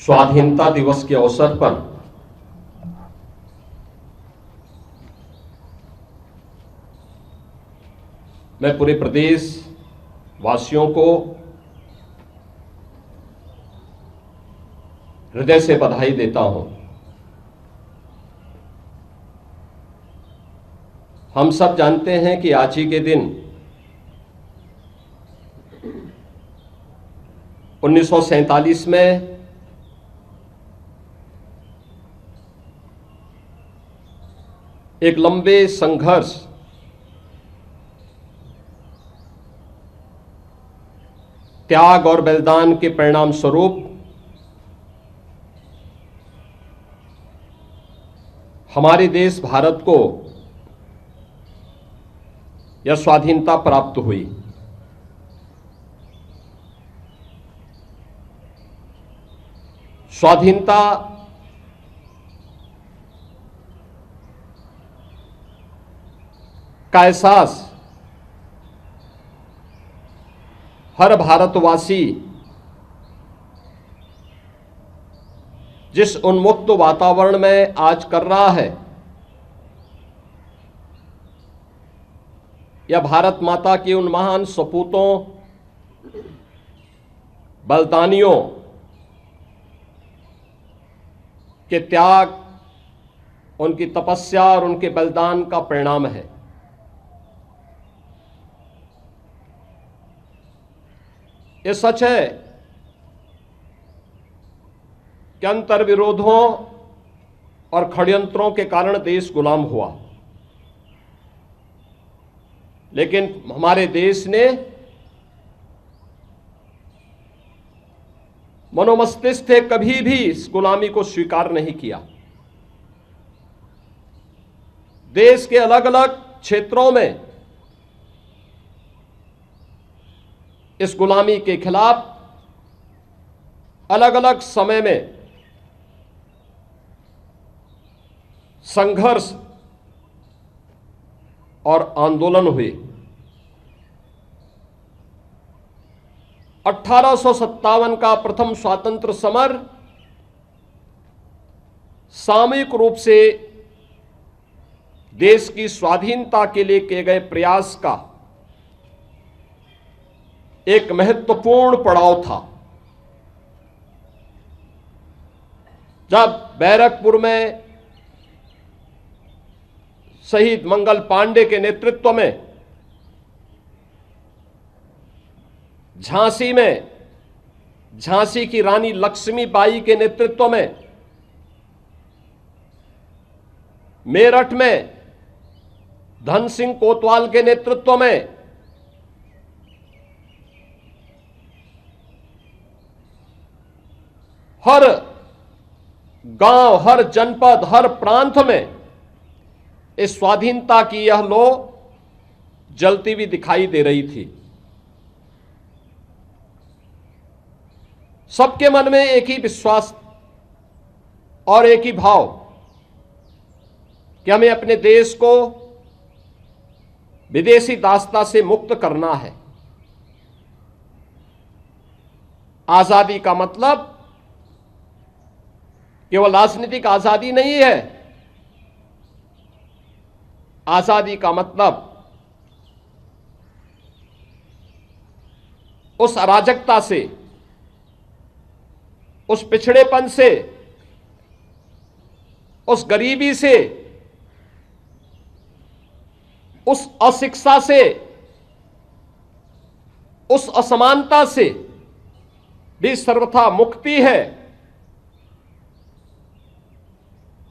स्वाधीनता दिवस के अवसर पर मैं पूरे प्रदेश वासियों को हृदय से बधाई देता हूं। हम सब जानते हैं कि आज ही के दिन 1947 में एक लंबे संघर्ष त्याग और बलिदान के परिणाम स्वरूप हमारे देश भारत को यह स्वाधीनता प्राप्त हुई। स्वाधीनता का एहसास हर भारतवासी जिस उन्मुक्त वातावरण में आज कर रहा है, या भारत माता की उन महान सपूतों, बलिदानियों के त्याग, उनकी तपस्या और उनके बलिदान का परिणाम है। ये सच है कि अंतर विरोधों और षड्यंत्रों के कारण देश गुलाम हुआ, लेकिन हमारे देश ने मनोमस्तिष्क से कभी भी इस गुलामी को स्वीकार नहीं किया। देश के अलग अलग क्षेत्रों में इस गुलामी के खिलाफ अलग अलग समय में संघर्ष और आंदोलन हुए। 1857 का प्रथम स्वातंत्र समर सामूहिक रूप से देश की स्वाधीनता के लिए किए गए प्रयास का एक महत्वपूर्ण पड़ाव था। जब बैरकपुर में शहीद मंगल पांडे के नेतृत्व में, झांसी में झांसी की रानी लक्ष्मीबाई के नेतृत्व में, मेरठ में धन सिंह कोतवाल के नेतृत्व में, हर गांव, हर जनपद, हर प्रांत में इस स्वाधीनता की यह लौ जलती हुई दिखाई दे रही थी। सबके मन में एक ही विश्वास और एक ही भाव कि हमें अपने देश को विदेशी दासता से मुक्त करना है। आजादी का मतलब केवल राजनीतिक आजादी नहीं है। आजादी का मतलब उस अराजकता से, उस पिछड़ेपन से, उस गरीबी से, उस अशिक्षा से, उस असमानता से भी सर्वथा मुक्ति है,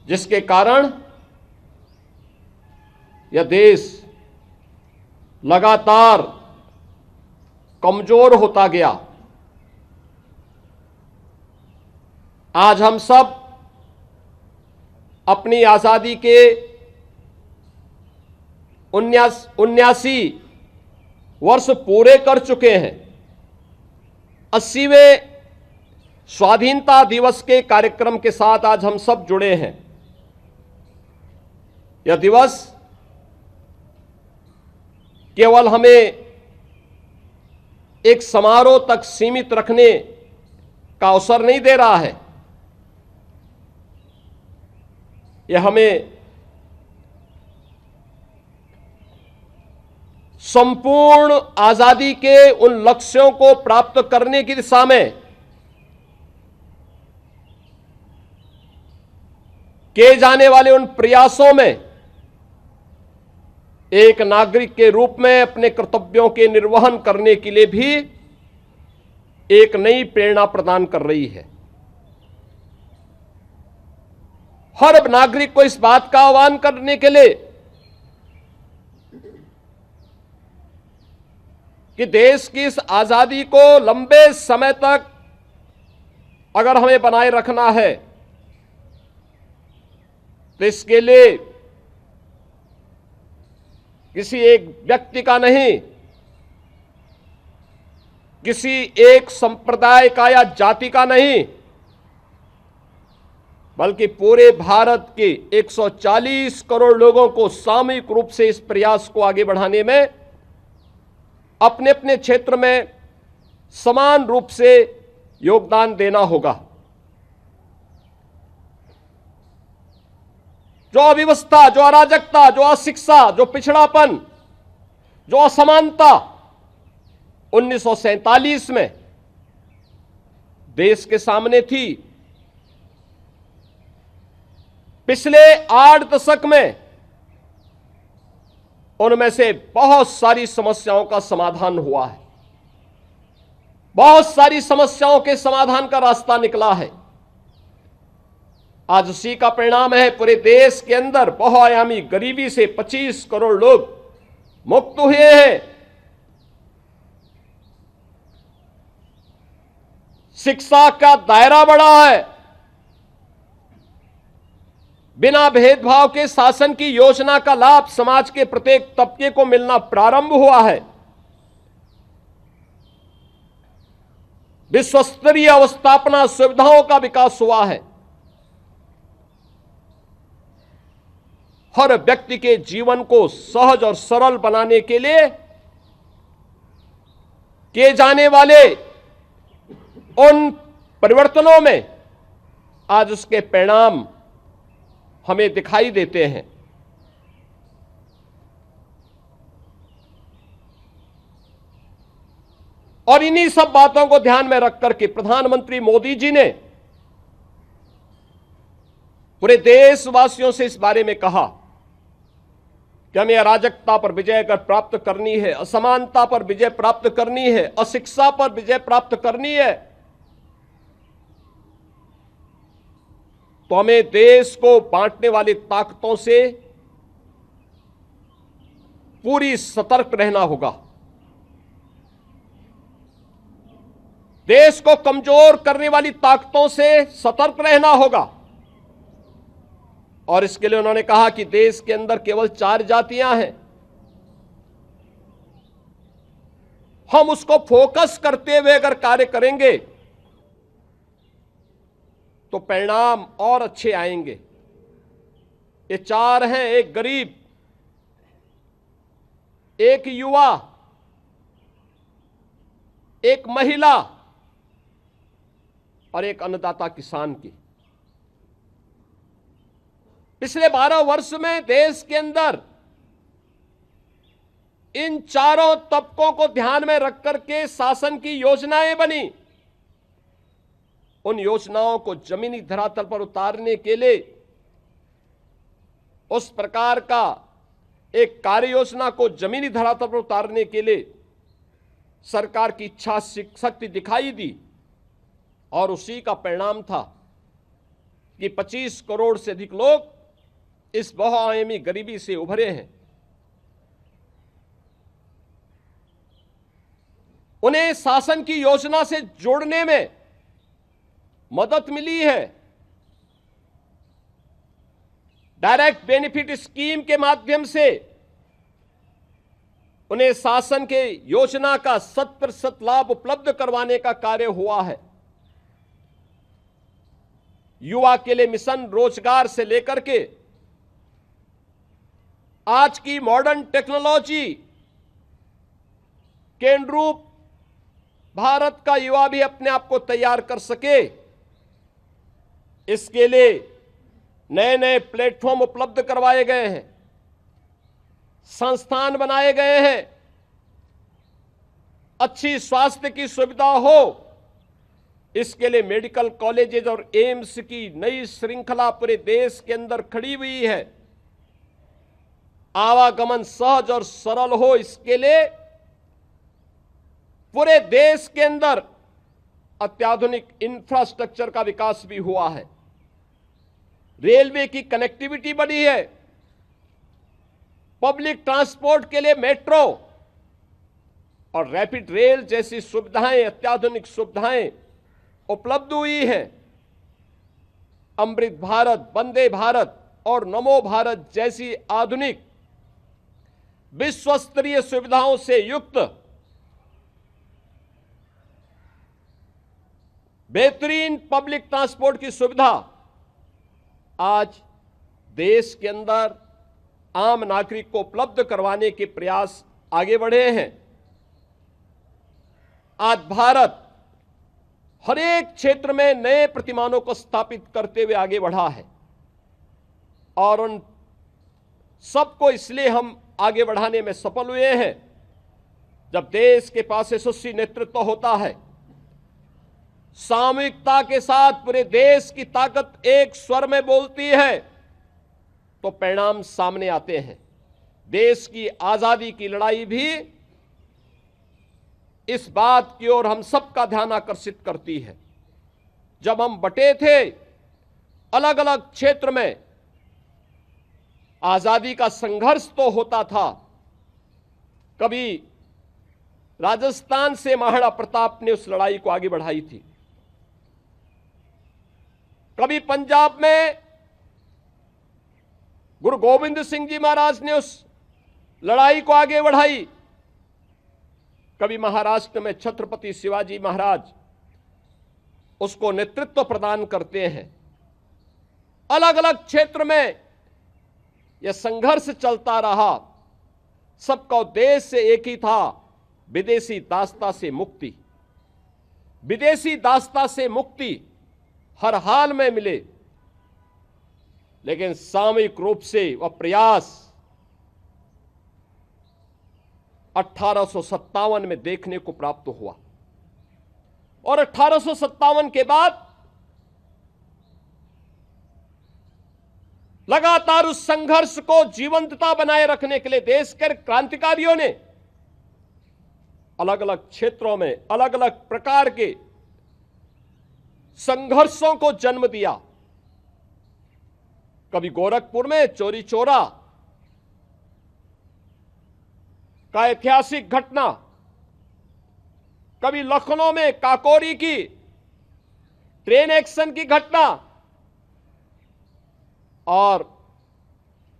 जिसके कारण यह देश लगातार कमजोर होता गया। आज हम सब अपनी आजादी के 79 वर्ष पूरे कर चुके हैं। 80वें स्वाधीनता दिवस के कार्यक्रम के साथ आज हम सब जुड़े हैं। यह दिवस केवल हमें एक समारोह तक सीमित रखने का अवसर नहीं दे रहा है, यह हमें संपूर्ण आजादी के उन लक्ष्यों को प्राप्त करने की दिशा में किए जाने वाले उन प्रयासों में एक नागरिक के रूप में अपने कर्तव्यों के निर्वहन करने के लिए भी एक नई प्रेरणा प्रदान कर रही है। हर नागरिक को इस बात का आह्वान करने के लिए कि देश की इस आजादी को लंबे समय तक अगर हमें बनाए रखना है तो इसके लिए किसी एक व्यक्ति का नहीं, किसी एक संप्रदाय का या जाति का नहीं, बल्कि पूरे भारत के 140 करोड़ लोगों को सामूहिक रूप से इस प्रयास को आगे बढ़ाने में अपने अपने क्षेत्र में समान रूप से योगदान देना होगा। जो अव्यवस्था, जो अराजकता, जो अशिक्षा, जो पिछड़ापन, जो असमानता 1947 में देश के सामने थी, पिछले 8 दशक में उनमें से बहुत सारी समस्याओं का समाधान हुआ है। बहुत सारी समस्याओं के समाधान का रास्ता निकला है। आज उसी का परिणाम है पूरे देश के अंदर बहुआयामी गरीबी से 25 करोड़ लोग मुक्त हुए हैं। शिक्षा का दायरा बढ़ा है। बिना भेदभाव के शासन की योजना का लाभ समाज के प्रत्येक तबके को मिलना प्रारंभ हुआ है। विश्व स्तरीय अवस्थापना सुविधाओं का विकास हुआ है। हर व्यक्ति के जीवन को सहज और सरल बनाने के लिए किए जाने वाले उन परिवर्तनों में आज उसके परिणाम हमें दिखाई देते हैं। और इन्हीं सब बातों को ध्यान में रख करके प्रधानमंत्री मोदी जी ने पूरे देशवासियों से इस बारे में कहा कि हमें अराजकता पर विजय अगर प्राप्त करनी है, असमानता पर विजय प्राप्त करनी है, अशिक्षा पर विजय प्राप्त करनी है, तो हमें देश को बांटने वाली ताकतों से पूरी सतर्क रहना होगा। देश को कमजोर करने वाली ताकतों से सतर्क रहना होगा। और इसके लिए उन्होंने कहा कि देश के अंदर केवल 4 जातियां हैं। हम उसको फोकस करते हुए अगर कार्य करेंगे तो परिणाम और अच्छे आएंगे। ये 4 हैं, एक गरीब, एक युवा, एक महिला और एक अन्नदाता किसान की। पिछले 12 वर्ष में देश के अंदर इन चारों तबकों को ध्यान में रख करके शासन की योजनाएं बनी। उन योजनाओं को जमीनी धरातल पर उतारने के लिए उस प्रकार का एक कार्य योजना को जमीनी धरातल पर उतारने के लिए सरकार की इच्छा शक्ति दिखाई दी। और उसी का परिणाम था कि 25 करोड़ से अधिक लोग इस बहुआयामी गरीबी से उभरे हैं। उन्हें शासन की योजना से जोड़ने में मदद मिली है। डायरेक्ट बेनिफिट स्कीम के माध्यम से उन्हें शासन के योजना का 100% लाभ उपलब्ध करवाने का कार्य हुआ है। युवा के लिए मिशन रोजगार से लेकर के आज की मॉडर्न टेक्नोलॉजी के अनुरूप भारत का युवा भी अपने आप को तैयार कर सके, इसके लिए नए नए प्लेटफॉर्म उपलब्ध करवाए गए हैं, संस्थान बनाए गए हैं, अच्छी स्वास्थ्य की सुविधा हो, इसके लिए मेडिकल कॉलेजेस और एम्स की नई श्रृंखला पूरे देश के अंदर खड़ी हुई है। आवागमन सहज और सरल हो, इसके लिए पूरे देश के अंदर अत्याधुनिक इंफ्रास्ट्रक्चर का विकास भी हुआ है। रेलवे की कनेक्टिविटी बढ़ी है, पब्लिक ट्रांसपोर्ट के लिए मेट्रो और रैपिड रेल जैसी सुविधाएं, अत्याधुनिक सुविधाएं उपलब्ध हुई हैं। अमृत भारत, वंदे भारत और नमो भारत जैसी आधुनिक विश्व स्तरीय सुविधाओं से युक्त बेहतरीन पब्लिक ट्रांसपोर्ट की सुविधा आज देश के अंदर आम नागरिक को उपलब्ध करवाने के प्रयास आगे बढ़े हैं। आज भारत हर एक क्षेत्र में नए प्रतिमानों को स्थापित करते हुए आगे बढ़ा है और उन सबको इसलिए हम आगे बढ़ाने में सफल हुए हैं। जब देश के पास यशस्वी नेतृत्व होता है, सामूहिकता के साथ पूरे देश की ताकत एक स्वर में बोलती है, तो परिणाम सामने आते हैं। देश की आजादी की लड़ाई भी इस बात की ओर हम सबका ध्यान आकर्षित करती है। जब हम बटे थे, अलग अलग क्षेत्र में आजादी का संघर्ष तो होता था। कभी राजस्थान से महाराणा प्रताप ने उस लड़ाई को आगे बढ़ाई थी, कभी पंजाब में गुरु गोविंद सिंह जी महाराज ने उस लड़ाई को आगे बढ़ाई, कभी महाराष्ट्र में छत्रपति शिवाजी महाराज उसको नेतृत्व प्रदान करते हैं। अलग अलग क्षेत्र में यह संघर्ष चलता रहा। सबका उद्देश्य एक ही था, विदेशी दासता से मुक्ति। विदेशी दासता से मुक्ति हर हाल में मिले, लेकिन सामूहिक रूप से वह प्रयास 1857 में देखने को प्राप्त हुआ और 1857 के बाद लगातार उस संघर्ष को जीवंतता बनाए रखने के लिए देश के क्रांतिकारियों ने अलग अलग क्षेत्रों में अलग अलग प्रकार के संघर्षों को जन्म दिया। कभी गोरखपुर में चोरी चोरा का ऐतिहासिक घटना, कभी लखनऊ में काकोरी की ट्रेन एक्शन की घटना, और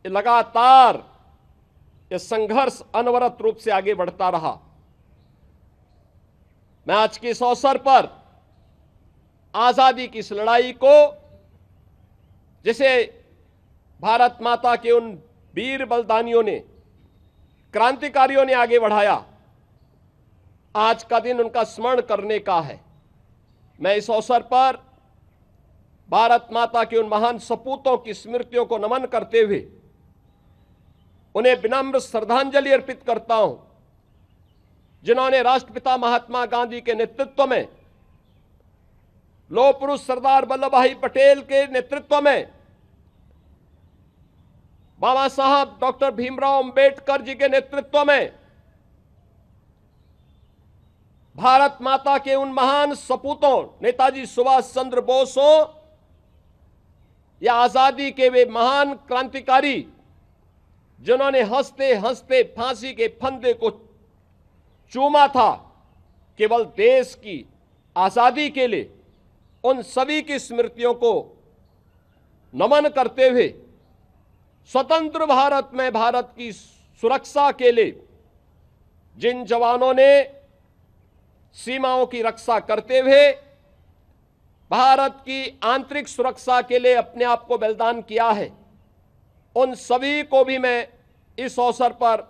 लगातार यह संघर्ष अनवरत रूप से आगे बढ़ता रहा। मैं आज के इस अवसर पर आजादी की इस लड़ाई को, जिसे भारत माता के उन वीर बलिदानियों ने, क्रांतिकारियों ने आगे बढ़ाया, आज का दिन उनका स्मरण करने का है। मैं इस अवसर पर भारत माता के उन महान सपूतों की स्मृतियों को नमन करते हुए उन्हें विनम्र श्रद्धांजलि अर्पित करता हूं, जिन्होंने राष्ट्रपिता महात्मा गांधी के नेतृत्व में, लौह पुरुष सरदार वल्लभ भाई पटेल के नेतृत्व में, बाबा साहब डॉक्टर भीमराव अंबेडकर जी के नेतृत्व में भारत माता के उन महान सपूतों, नेताजी सुभाष चंद्र बोस हो या आजादी के वे महान क्रांतिकारी, जिन्होंने हंसते हंसते फांसी के फंदे को चूमा था केवल देश की आजादी के लिए, उन सभी की स्मृतियों को नमन करते हुए स्वतंत्र भारत में भारत की सुरक्षा के लिए जिन जवानों ने सीमाओं की रक्षा करते हुए भारत की आंतरिक सुरक्षा के लिए अपने आप को बलिदान किया है, उन सभी को भी मैं इस अवसर पर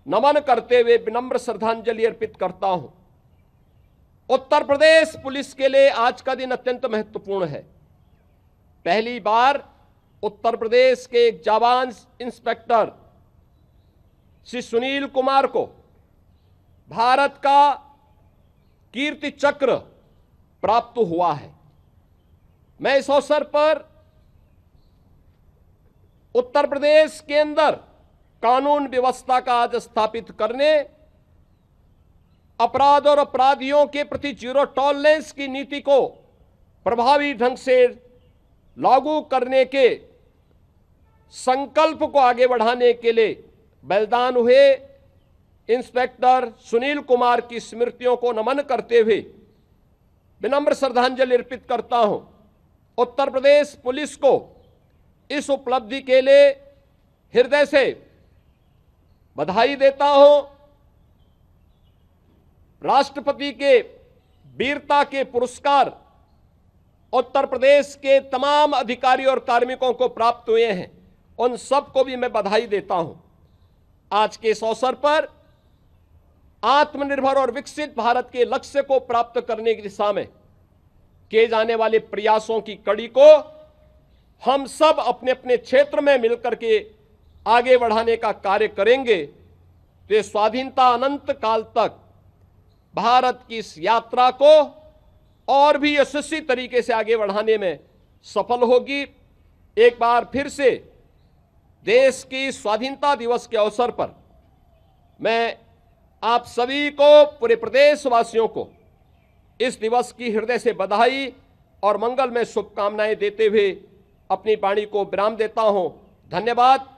नमन करते हुए विनम्र श्रद्धांजलि अर्पित करता हूं। उत्तर प्रदेश पुलिस के लिए आज का दिन अत्यंत महत्वपूर्ण है। पहली बार उत्तर प्रदेश के एक जाबाज इंस्पेक्टर श्री सुनील कुमार को भारत का कीर्ति चक्र प्राप्त हुआ है। मैं इस अवसर पर उत्तर प्रदेश के अंदर कानून व्यवस्था का आज स्थापित करने, अपराध और अपराधियों के प्रति जीरो टॉलरेंस की नीति को प्रभावी ढंग से लागू करने के संकल्प को आगे बढ़ाने के लिए बलिदान हुए इंस्पेक्टर सुनील कुमार की स्मृतियों को नमन करते हुए विनम्र श्रद्धांजलि अर्पित करता हूं। उत्तर प्रदेश पुलिस को इस उपलब्धि के लिए हृदय से बधाई देता हूं। राष्ट्रपति के वीरता के पुरस्कार उत्तर प्रदेश के तमाम अधिकारियों और कार्मिकों को प्राप्त हुए हैं, उन सबको भी मैं बधाई देता हूं। आज के इस अवसर पर आत्मनिर्भर और विकसित भारत के लक्ष्य को प्राप्त करने की दिशा में किए जाने वाले प्रयासों की कड़ी को हम सब अपने अपने क्षेत्र में मिलकर के आगे बढ़ाने का कार्य करेंगे तो ये स्वाधीनता अनंत काल तक भारत की इस यात्रा को और भी यशस्वी तरीके से आगे बढ़ाने में सफल होगी। एक बार फिर से देश की स्वाधीनता दिवस के अवसर पर मैं आप सभी को, पूरे प्रदेशवासियों को इस दिवस की हृदय से बधाई और मंगलमय शुभकामनाएं देते हुए अपनी वाणी को विराम देता हूं। धन्यवाद।